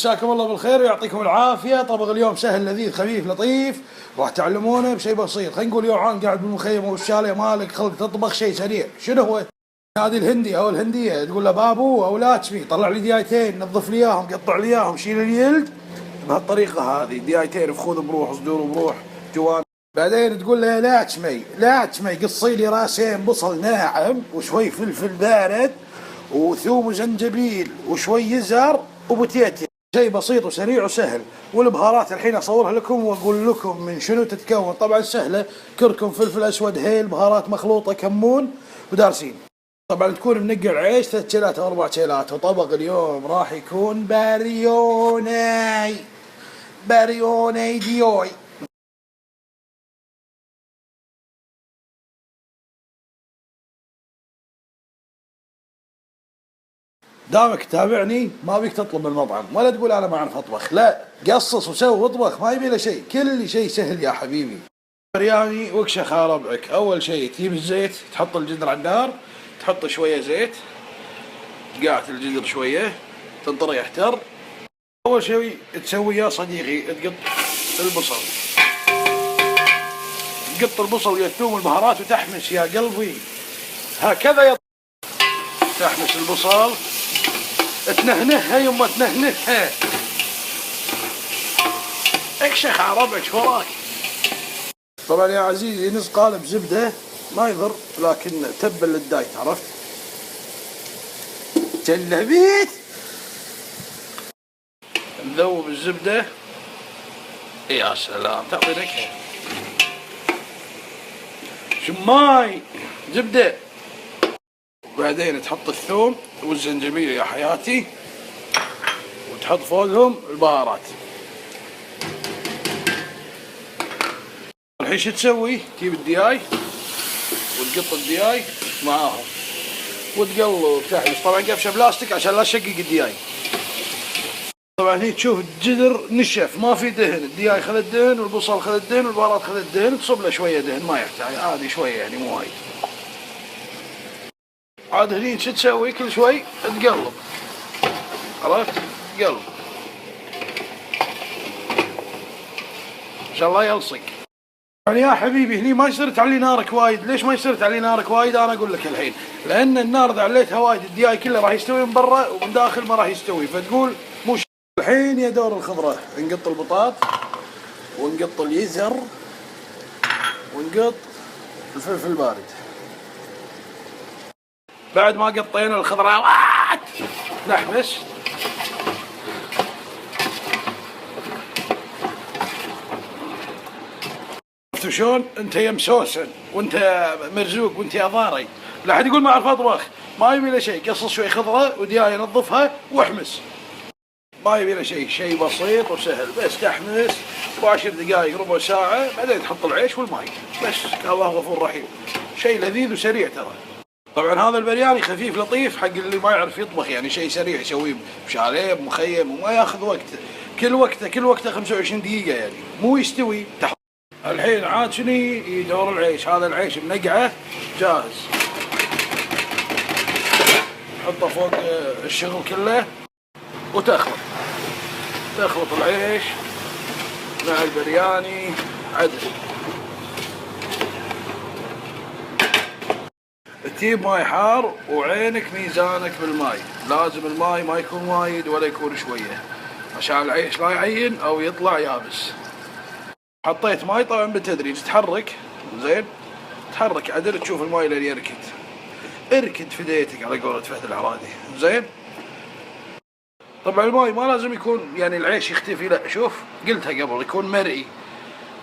مساكم الله بالخير ويعطيكم العافية. طبق اليوم سهل لذيذ خفيف لطيف، راح تعلمونه بشيء بسيط. خلينا نقول يوعان قاعد بالمخيم والشاليه مالك خلق تطبخ شيء سريع. شنو هو؟ هذه الهندي او الهنديه تقول له بابو او لا تسمي طلع لي ديايتين، نظف لي اياهم، قطع لي اياهم، شيل الجلد بهالطريقه هذه. ديايتين فخذ بروح، صدور بروح، جوان. بعدين تقول له لا تسمي قصي لي راسين بصل ناعم وشوي فلفل بارد وثوم وزنجبيل وشوي زر وبوتيتي. شيء بسيط وسريع وسهل. والبهارات الحين اصورها لكم واقول لكم من شنو تتكون. طبعا سهله، كركم، فلفل اسود، هيل، بهارات مخلوطه، كمون ودارسين. طبعا تكون منقع العيش 3 كيلات او 4 كيلات. وطبق اليوم راح يكون باريوني ديوي. دامك تتابعني ما بيك تطلب من المطعم ولا تقول انا ما اعرف اطبخ، لا قصص وسوي واطبخ، ما يبي له شيء، كل شيء سهل يا حبيبي. برياني وكشخ على ربعك. اول شيء تجيب الزيت، تحط الجدر على النار، تحط شويه زيت، تقعت الجدر شويه تنطر يحتر. اول شيء تسوي يا صديقي تقط البصل، تقط البصل ويا الثوم والبهارات وتحمس يا قلبي هكذا تحمس البصل، تنهنها يما تنهنها، اكشخ على ربعك وراك. طبعا يا عزيزي نص قالب زبده ما يضر، لكن تبل الدايت، عرفت؟ جلبيت نذوب الزبده. يا سلام تعطي نكهه. شماي زبده. وبعدين تحط الثوم والزنجبيل يا حياتي، وتحط فوقهم البهارات. الحين شو تسوي؟ تجيب الدياي وتقط الدياي معاهم وتقلب تحمس. طبعا قفشه بلاستيك عشان لا تشقق الدياي. طبعا هني تشوف الجدر نشف ما في دهن، الدياي خذ الدهن والبصل خذ الدهن والبهارات خذ الدهن، تصب له شويه دهن ما يحتاج، عادي شويه يعني مو وايد. عاد هني شو تسوي؟ كل شوي تقلب، عرفت؟ تقلب عشان الله يلصق. يعني يا حبيبي هني ما يصير تعلي نارك وايد. ليش ما يصير تعلي نارك وايد؟ انا اقول لك الحين، لان النار اذا عليتها وايد الدياي كله راح يستوي من برا ومن داخل ما راح يستوي، فتقول مو. الحين يا دور الخضره نقط البطاط ونقط اليزر ونقط الفلفل البارد. بعد ما قطينا الخضروات نحبس. شفتوا شلون؟ انت يا مسوسن وانت مرزوق وانت يا ضاري، لا حد يقول ما اعرف اطبخ. ما يبي له شيء، قصص شوي خضره ودياي نظفها واحمس. ما يبي له شيء، شيء بسيط وسهل، بس تحمس و10 دقائق ربع ساعه، بعدين تحط العيش والماي بس. الله غفور رحيم، شيء لذيذ وسريع ترى. طبعا هذا البرياني خفيف لطيف حق اللي ما يعرف يطبخ، يعني شيء سريع يسويه بشاليه بمخيم وما ياخذ وقت. كل وقته 25 دقيقه يعني مو يستوي. الحين عاد شني يدور العيش. هذا العيش منقعه جاهز، حطه فوق الشغل كله وتخلط العيش مع البرياني عدل. تجيب ماي حار وعينك ميزانك بالماي، لازم الماي ما يكون وايد ولا يكون شويه عشان العيش لا يعين او يطلع يابس. حطيت ماي طبعا بالتدريج، تحرك زين، تحرك عدل تشوف الماي لين اركد فديتك على قولة فهد العرادي زين. طبعا الماي ما لازم يكون يعني العيش يختفي، لا شوف قلتها قبل يكون مرئي،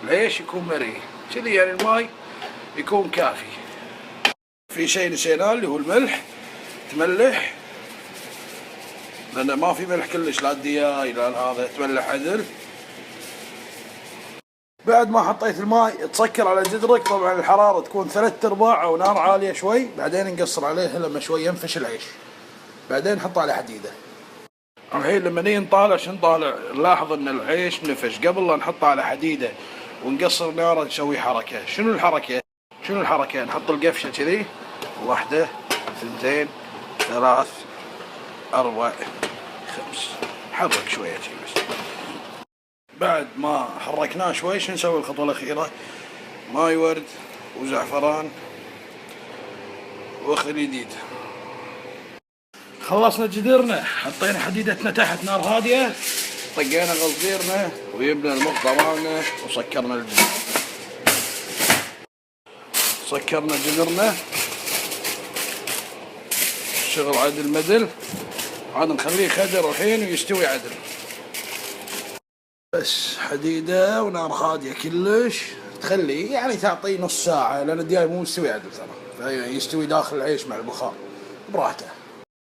العيش يكون مرئي كذي يعني الماي يكون كافي. في شيء نسيناه اللي هو الملح، تملح لأن ما في ملح كلش، لا الدياي لا هذا، تملح عدل. بعد ما حطيت الماء تسكر على جدرك، طبعا الحرارة تكون 3/4 أو نار عالية شوي، بعدين نقصر عليه لما شوي ينفش العيش، بعدين نحطه على حديدة. الحين لما نيجي نطالع شو نطالع؟ نلاحظ ان العيش نفش قبل لا نحطه على حديدة ونقصر ناره. نسوي حركة. شنو الحركة؟ نحط القفشة كذي، 1 2 3 4 5 نحرك شوية بس. بعد ما حركناه شوي شو نسوي الخطوة الأخيرة؟ ماي ورد وزعفران وخليديد. خلصنا جدرنا، حطينا حديدتنا تحت نار هادية، طقينا غزيرنا وجبنا المقطع مالنا وسكرنا الجدر. سكرنا جدرنا، الشغل عدل مدل، عاد نخليه خدر الحين ويستوي عدل. بس حديدة ونار هادية كلش، تخليه يعني تعطيه نص ساعة لأن الدياي مو مستوي عدل ترى، فيستوي داخل العيش مع البخار براحته.